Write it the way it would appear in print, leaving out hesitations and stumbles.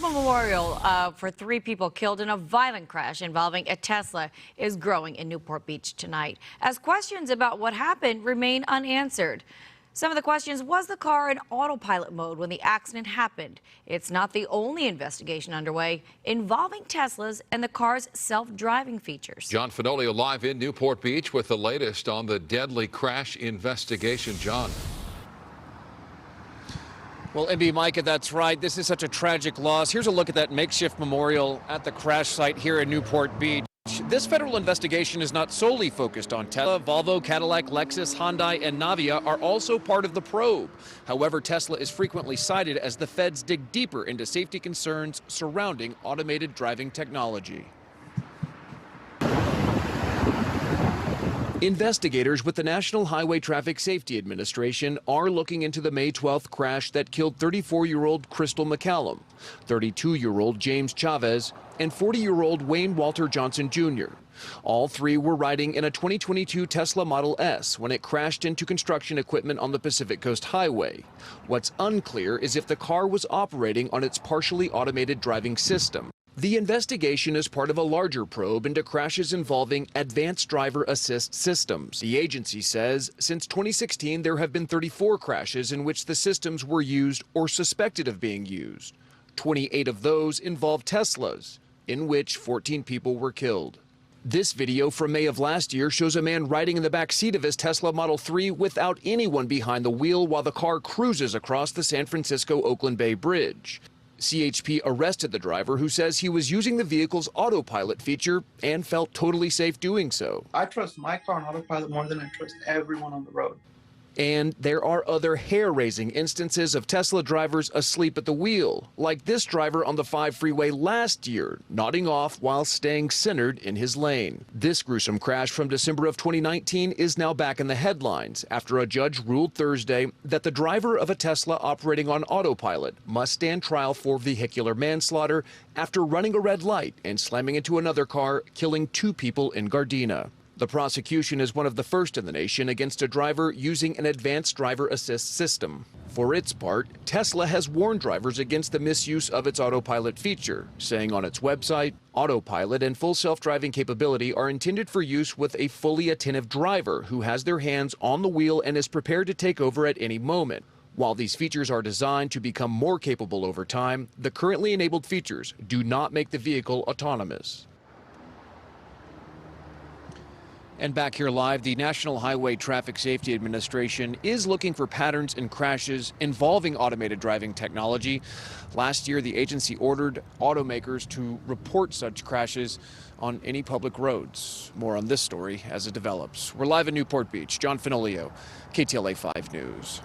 Memorial for 3 people killed in a violent crash involving a Tesla is growing in Newport Beach tonight, as questions about what happened remain unanswered. Some of the questions: was the car in autopilot mode when the accident happened? It's not the only investigation underway involving Teslas and the car's self-driving features. John Fenoglio live in Newport Beach with the latest on the deadly crash investigation. John. Well, MB Micah, that's right. This is such a tragic loss. Here's a look at that makeshift memorial at the crash site here in Newport Beach. This federal investigation is not solely focused on Tesla. Volvo, Cadillac, Lexus, Hyundai, and Navia are also part of the probe. However, Tesla is frequently cited as the feds dig deeper into safety concerns surrounding automated driving technology. Investigators with the National Highway Traffic Safety Administration are looking into the May 12th crash that killed 34-year-old Crystal McCallum, 32-year-old James Chavez, and 40-year-old Wayne Walter Johnson Jr. All 3 were riding in a 2022 Tesla Model S when it crashed into construction equipment on the Pacific Coast Highway. What's unclear is if the car was operating on its partially automated driving system. The investigation is part of a larger probe into crashes involving advanced driver assist systems. The agency says since 2016, there have been 34 crashes in which the systems were used or suspected of being used. 28 of those involved Teslas, in which 14 people were killed. This video from May of last year shows a man riding in the back seat of his Tesla Model 3 without anyone behind the wheel while the car cruises across the San Francisco-Oakland Bay Bridge. CHP arrested the driver, who says he was using the vehicle's autopilot feature and felt totally safe doing so. I trust my car on autopilot more than I trust everyone on the road. And there are other hair-raising instances of Tesla drivers asleep at the wheel, like this driver on the 5 freeway last year, nodding off while staying centered in his lane. This gruesome crash from December of 2019 is now back in the headlines after a judge ruled Thursday that the driver of a Tesla operating on autopilot must stand trial for vehicular manslaughter after running a red light and slamming into another car, killing 2 people in Gardena. The prosecution is one of the first in the nation against a driver using an advanced driver assist system. For its part, Tesla has warned drivers against the misuse of its autopilot feature, saying on its website, autopilot and full self-driving capability are intended for use with a fully attentive driver who has their hands on the wheel and is prepared to take over at any moment. While these features are designed to become more capable over time, the currently enabled features do not make the vehicle autonomous. And back here live, the National Highway Traffic Safety Administration is looking for patterns in crashes involving automated driving technology. Last year, the agency ordered automakers to report such crashes on any public roads. More on this story as it develops. We're live in Newport Beach. John Fenoglio, KTLA 5 News.